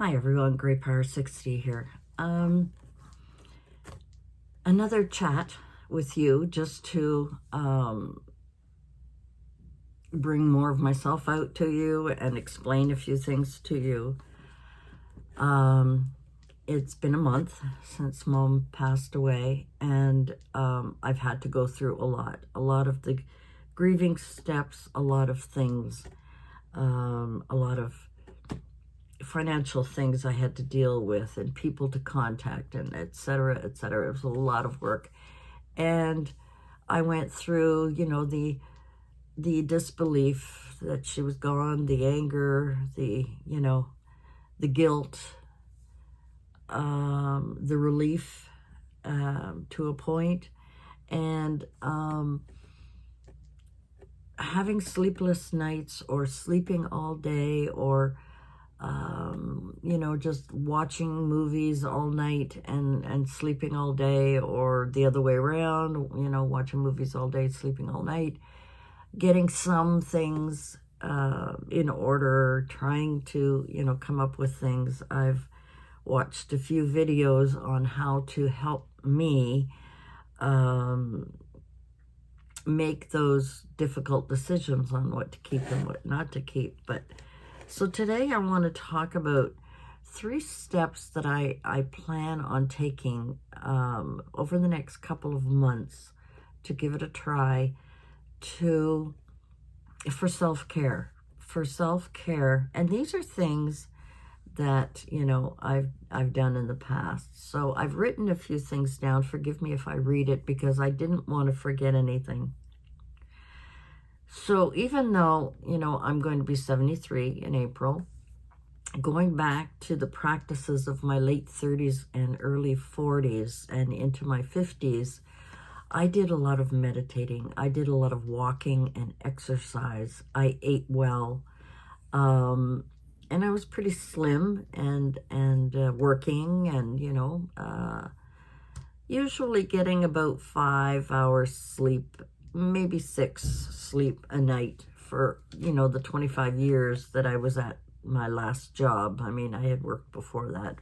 Hi everyone, Grey Power 60 here. Another chat with you just to bring more of myself out to you and explain a few things to you. It's been a month since Mom passed away, and I've had to go through a lot of the grieving steps, a lot of things, a lot of financial things I had to deal with and people to contact and et cetera, et cetera. It was a lot of work. And I went through, the disbelief that she was gone, the anger, the guilt, the relief to a point, and having sleepless nights or sleeping all day or just watching movies all night and sleeping all day, or the other way around, watching movies all day, sleeping all night, getting some things in order, trying to, come up with things. I've watched a few videos on how to help me make those difficult decisions on what to keep and what not to keep. So today I want to talk about 3 steps that I plan on taking over the next couple of months to give it a try for self-care. And these are things that, I've done in the past. So I've written a few things down. Forgive me if I read it because I didn't want to forget anything. So even though, I'm going to be 73 in April, going back to the practices of my late 30s and early 40s and into my 50s, I did a lot of meditating. I did a lot of walking and exercise. I ate well. And I was pretty slim and working and, usually getting about 5 hours sleep, maybe 6 sleep a night for, the 25 years that I was at my last job. I mean, I had worked before that,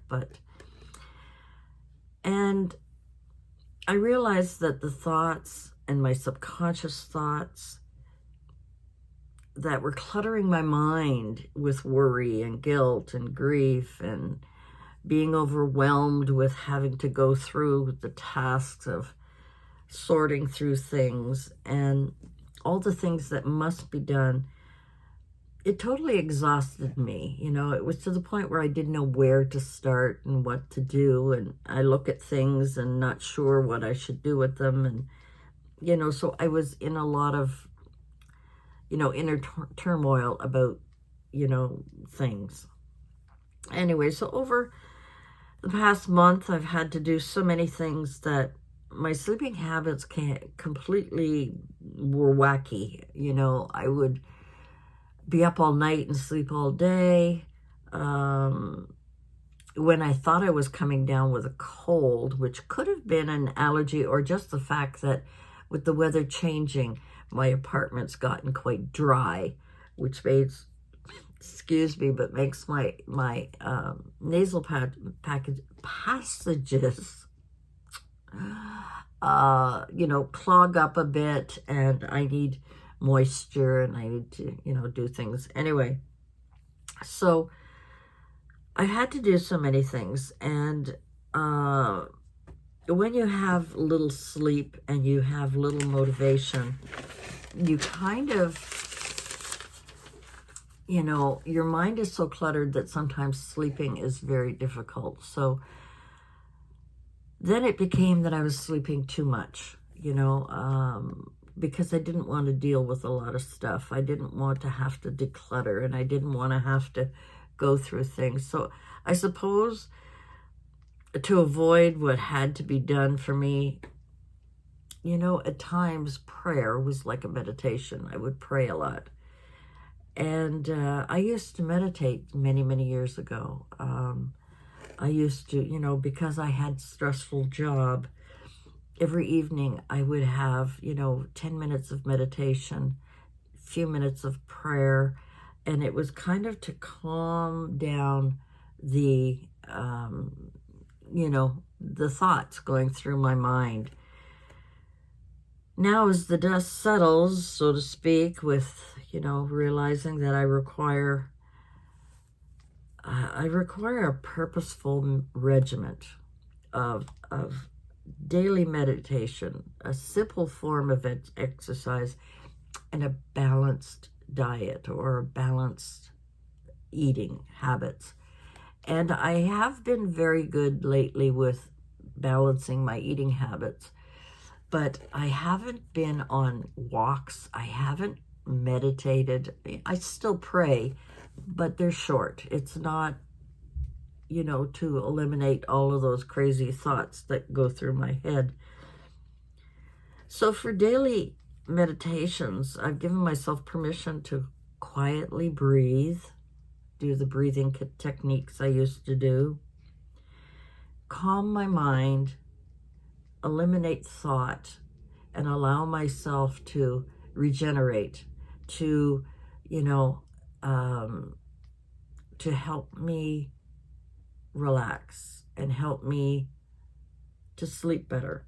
and I realized that the thoughts and my subconscious thoughts that were cluttering my mind with worry and guilt and grief and being overwhelmed with having to go through the tasks of sorting through things and all the things that must be done, it totally exhausted me. It was to the point where I didn't know where to start and what to do. And I look at things and not sure what I should do with them. And, so I was in a lot of, inner turmoil about, things. Anyway, so over the past month, I've had to do so many things that my sleeping habits completely were wacky. I would be up all night and sleep all day. When I thought I was coming down with a cold, which could have been an allergy or just the fact that with the weather changing, my apartment's gotten quite dry, which makes, makes my nasal passages clog up a bit, and I need moisture and I need to, do things. Anyway, so I had to do so many things. And when you have little sleep and you have little motivation, you kind of, your mind is so cluttered that sometimes sleeping is very difficult. So then it became that I was sleeping too much, because I didn't want to deal with a lot of stuff. I didn't want to have to declutter, and I didn't want to have to go through things. So I suppose to avoid what had to be done for me, at times prayer was like a meditation. I would pray a lot. And I used to meditate many, many years ago. I used to, because I had stressful job, every evening I would have, 10 minutes of meditation, a few minutes of prayer, and it was kind of to calm down the, the thoughts going through my mind. Now, as the dust settles, so to speak, with, realizing that I require a purposeful regiment of daily meditation, a simple form of exercise, and a balanced diet or balanced eating habits. And I have been very good lately with balancing my eating habits, but I haven't been on walks. I haven't meditated. I still pray, but they're short. It's not, to eliminate all of those crazy thoughts that go through my head. So for daily meditations, I've given myself permission to quietly breathe, do the breathing techniques I used to do, calm my mind, eliminate thought, and allow myself to regenerate, to, to help me relax and help me to sleep better.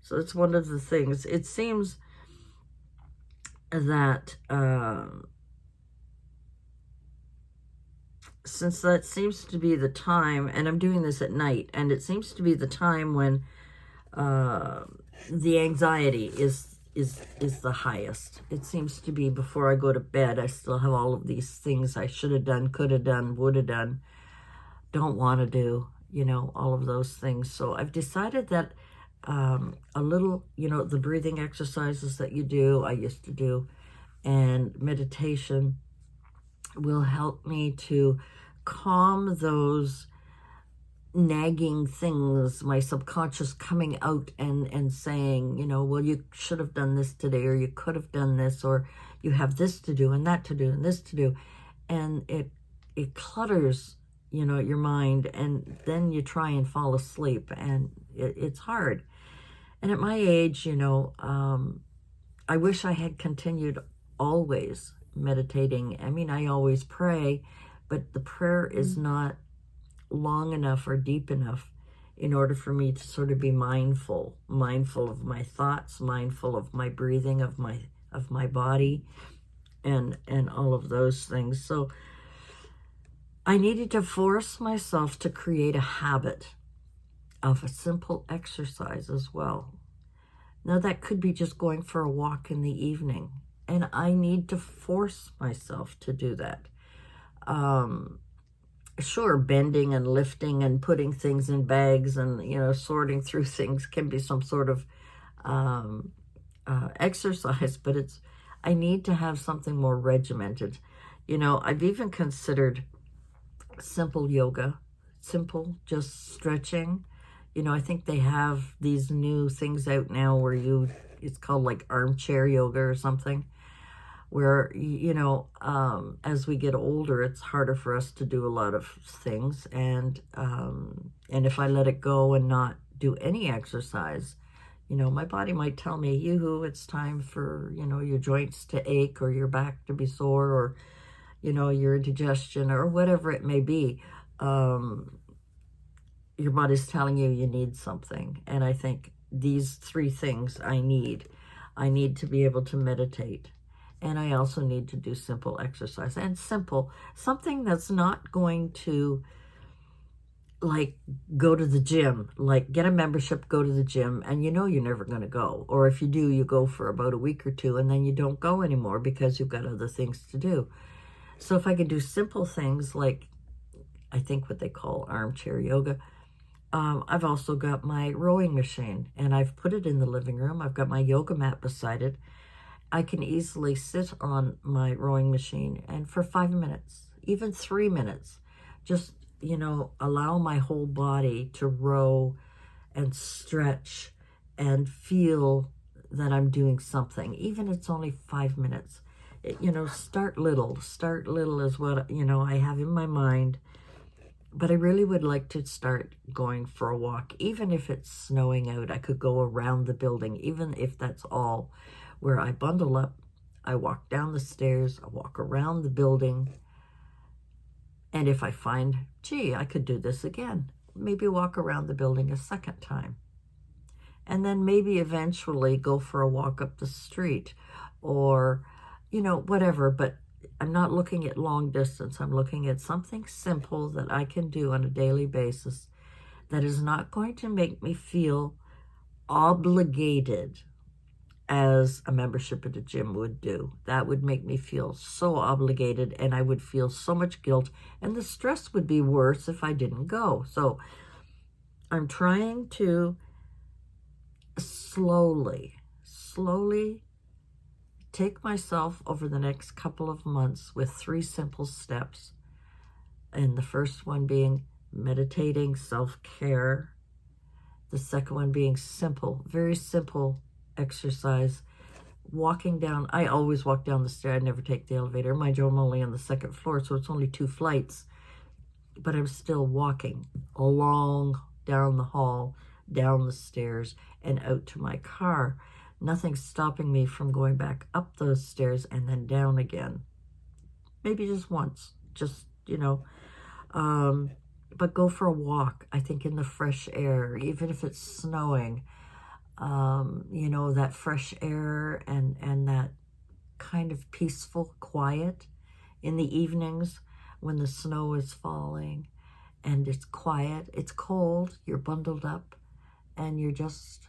So it's one of the things. It seems that since that seems to be the time, and I'm doing this at night, and it seems to be the time when the anxiety is the highest. It seems to be before I go to bed. I still have all of these things I should have done, could have done, would have done, don't want to do, all of those things. So I've decided that a little, the breathing exercises that you do, I used to do, and meditation will help me to calm those nagging things, my subconscious coming out and saying, well, you should have done this today, or you could have done this, or you have this to do and that to do and this to do. And it clutters, your mind, and then you try and fall asleep, and it's hard. And at my age, I wish I had continued always meditating. I mean, I always pray, but the prayer is not long enough or deep enough in order for me to sort of be mindful of my thoughts, mindful of my breathing, of my body, and all of those things. So I needed to force myself to create a habit of a simple exercise as well. Now, that could be just going for a walk in the evening, and I need to force myself to do that. Sure, bending and lifting and putting things in bags and, sorting through things can be some sort of exercise, but I need to have something more regimented. I've even considered simple yoga, simple, just stretching. I think they have these new things out now where it's called like armchair yoga or something, where, as we get older, it's harder for us to do a lot of things. And if I let it go and not do any exercise, my body might tell me, yoo-hoo, it's time for, your joints to ache or your back to be sore or, your indigestion or whatever it may be. Your body's telling you need something. And I think these three things I need to be able to meditate. And I also need to do simple exercise, and something that's not going to like go to the gym, like get a membership, go to the gym, and you're never going to go. Or if you do, you go for about a week or two and then you don't go anymore because you've got other things to do. So if I can do simple things like, I think what they call armchair yoga. I've also got my rowing machine, and I've put it in the living room. I've got my yoga mat beside it. I can easily sit on my rowing machine and for 5 minutes, even 3 minutes, just, allow my whole body to row and stretch and feel that I'm doing something. Even if it's only 5 minutes. Start little is what, I have in my mind. But I really would like to start going for a walk. Even if it's snowing out, I could go around the building, even if that's all, where I bundle up, I walk down the stairs, I walk around the building, And if I find, gee, I could do this again, maybe walk around the building a second time. And then maybe eventually go for a walk up the street or, whatever. But I'm not looking at long distance. I'm looking at something simple that I can do on a daily basis that is not going to make me feel obligated as a membership at a gym would do. That would make me feel so obligated, and I would feel so much guilt, and the stress would be worse if I didn't go. So I'm trying to slowly take myself over the next couple of months with 3 simple steps. And the first one being meditating, self-care. The second one being simple, very simple exercise. Walking down, I always walk down the stair. I never take the elevator. Mind you, I'm only on the 2nd floor, so it's only 2 flights. But I'm still walking along down the hall, down the stairs, and out to my car. Nothing's stopping me from going back up those stairs and then down again. Maybe just once, but go for a walk, I think, in the fresh air, even if it's snowing. That fresh air and that kind of peaceful quiet in the evenings when the snow is falling and it's quiet, it's cold, you're bundled up, and you're just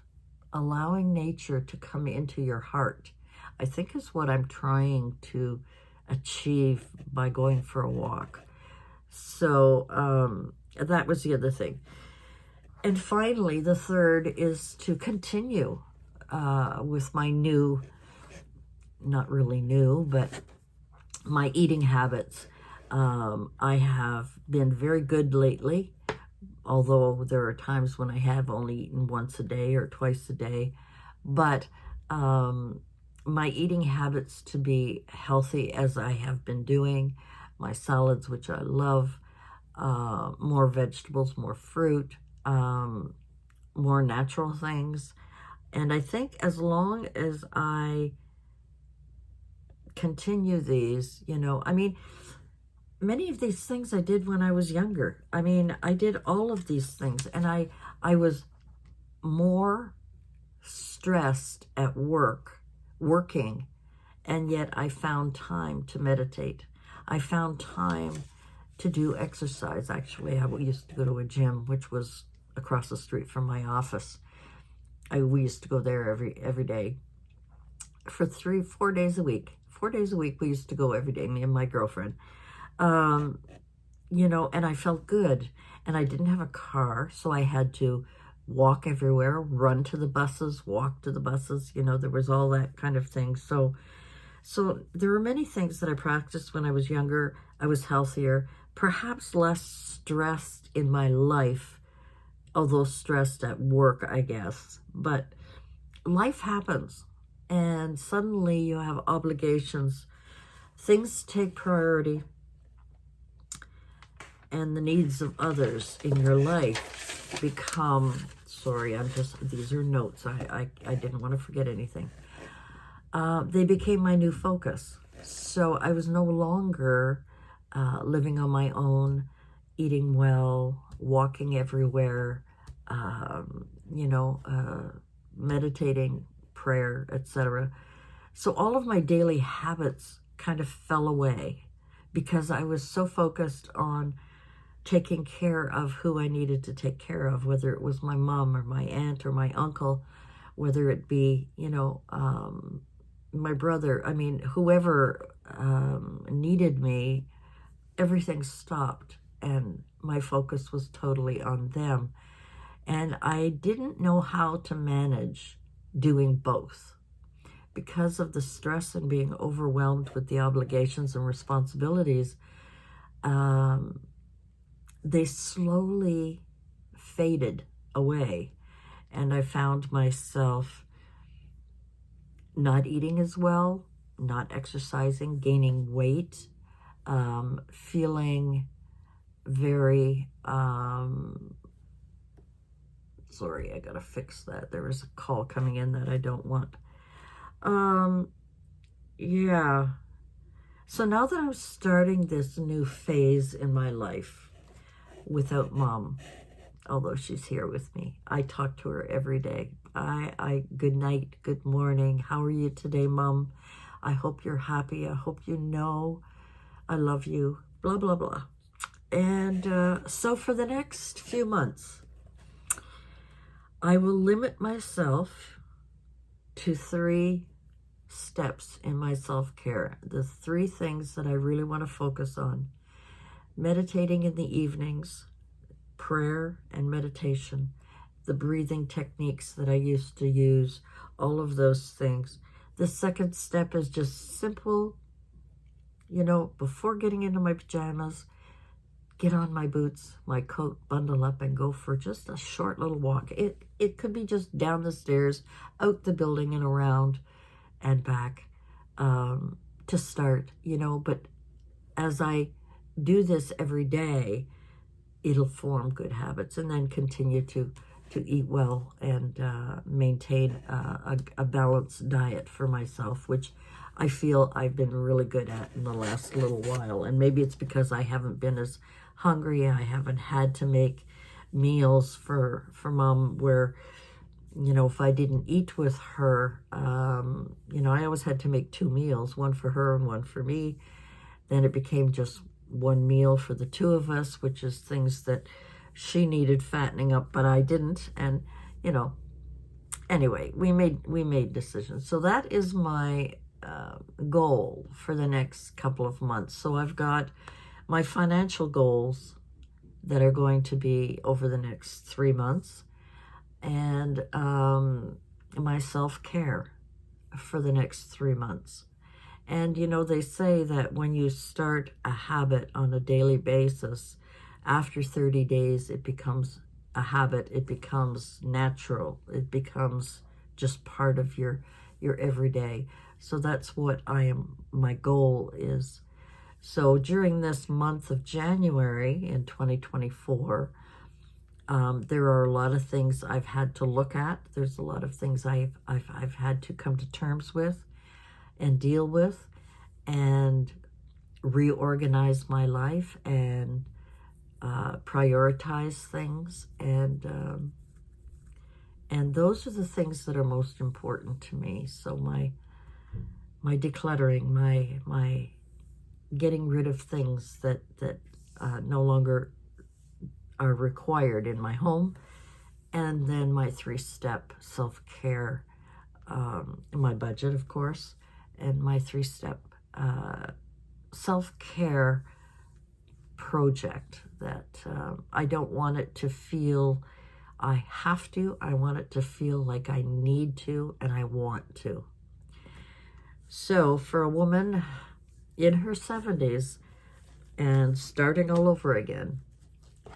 allowing nature to come into your heart, I think is what I'm trying to achieve by going for a walk. So that was the other thing. And finally, the third is to continue with my not really new, but my eating habits. I have been very good lately, although there are times when I have only eaten once a day or twice a day. But my eating habits to be healthy, as I have been doing, my salads, which I love, more vegetables, more fruit, more natural things. And I think as long as I continue these, many of these things I did when I was younger. I did all of these things, and I was more stressed at working, and yet I found time to meditate. I found time to do exercise. Actually, I used to go to a gym, which was across the street from my office. We used to go there every day for 4 days a week. 4 days a week, we used to go every day, me and my girlfriend. And I felt good. And I didn't have a car, so I had to walk everywhere, run to the buses, walk to the buses. There was all that kind of thing. So there were many things that I practiced when I was younger. I was healthier, perhaps less stressed in my life, although stressed at work, I guess. But life happens, and suddenly you have obligations. Things take priority, and the needs of others in your life become, these are notes. I didn't want to forget anything. They became my new focus. So I was no longer living on my own, eating well, walking everywhere, meditating, prayer, etc. So all of my daily habits kind of fell away because I was so focused on taking care of who I needed to take care of, whether it was my mom or my aunt or my uncle, whether it be, my brother, whoever needed me. Everything stopped, and my focus was totally on them. And I didn't know how to manage doing both because of the stress and being overwhelmed with the obligations and responsibilities. They slowly faded away, and I found myself not eating as well, not exercising, gaining weight, feeling very, sorry, I gotta fix that. There was a call coming in that I don't want. Yeah. So now that I'm starting this new phase in my life without Mom, although she's here with me, I talk to her every day. Good night, good morning. How are you today, Mom? I hope you're happy. I hope you know I love you, blah, blah, blah. And so for the next few months, I will limit myself to 3 steps in my self-care. The 3 things that I really want to focus on: meditating in the evenings, prayer and meditation, the breathing techniques that I used to use, all of those things. The second step is just simple, before getting into my pajamas, get on my boots, my coat, bundle up, and go for just a short little walk. It could be just down the stairs, out the building and around and back to start, but as I do this every day, it'll form good habits, and then continue to eat well and maintain a balanced diet for myself, which I feel I've been really good at in the last little while. And maybe it's because I haven't been as hungry. I haven't had to make meals for Mom where, if I didn't eat with her, I always had to make 2 meals, one for her and one for me. Then it became just 1 meal for the 2 of us, which is things that she needed fattening up, but I didn't. And, anyway, we made decisions. So that is my goal for the next couple of months. So I've got my financial goals that are going to be over the next 3 months, and my self-care for the next 3 months. And, they say that when you start a habit on a daily basis, after 30 days, it becomes a habit. It becomes natural. It becomes just part of your everyday. So that's what my goal is. So during this month of January in 2024, there are a lot of things I've had to look at. There's a lot of things I've had to come to terms with and deal with and reorganize my life and prioritize things. And those are the things that are most important to me. So my decluttering, my getting rid of things that no longer are required in my home, and then my 3-step self-care, my budget, of course, and my 3-step self-care project that I don't want it to feel I have to. I want it to feel like I need to and I want to. So for a woman in her 70s and starting all over again,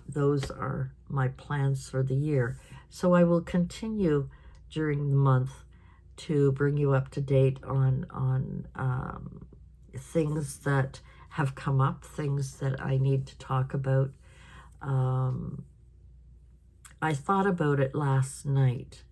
those are my plans for the year. So I will continue during the month to bring you up to date on things that have come up, things that I need to talk about. I thought about it last night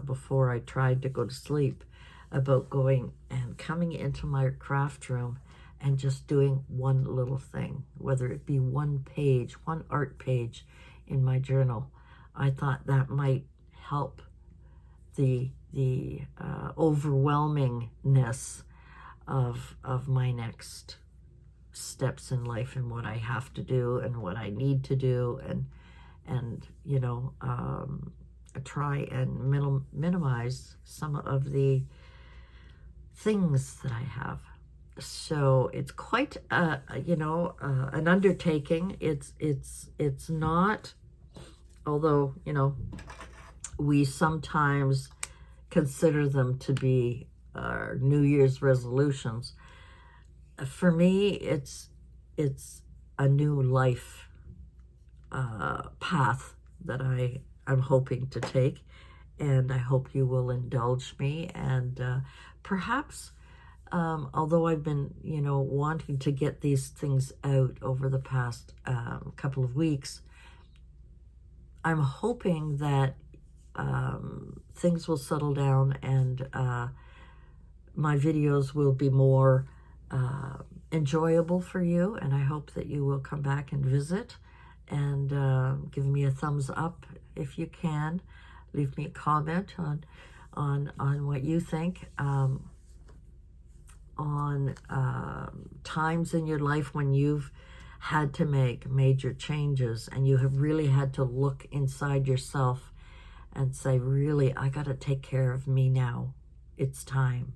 before I tried to go to sleep, about going and coming into my craft room and just doing one little thing, whether it be one page, one art page in my journal. I thought that might help the overwhelmingness of my next steps in life and what I have to do and what I need to do, and try and minimize some of the things that I have. So it's quite an undertaking. It's not, although we sometimes consider them to be our New Year's resolutions. For me, it's a new life path that I'm hoping to take, and I hope you will indulge me. And perhaps, although I've been, wanting to get these things out over the past couple of weeks, I'm hoping that things will settle down and my videos will be more enjoyable for you, and I hope that you will come back and visit and give me a thumbs up if you can. Leave me a comment on what you think, on times in your life when you've had to make major changes and you have really had to look inside yourself and say, really, I got to take care of me now. It's time.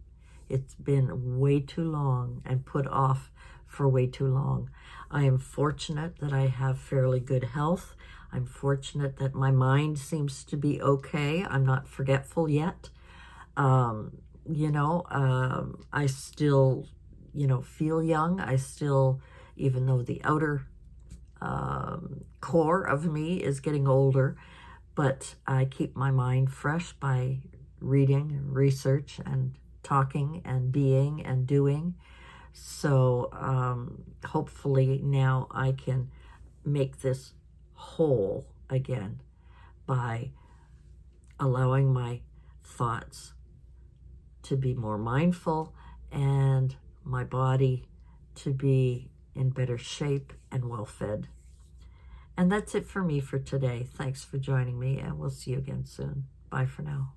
It's been way too long and put off for way too long. I am fortunate that I have fairly good health. I'm fortunate that my mind seems to be okay. I'm not forgetful yet. I still, feel young. I still, even though the outer core of me is getting older, but I keep my mind fresh by reading and research and talking and being and doing. So hopefully now I can make this whole again by allowing my thoughts to be more mindful and my body to be in better shape and well fed. And that's it for me for today. Thanks for joining me, and we'll see you again soon. Bye for now.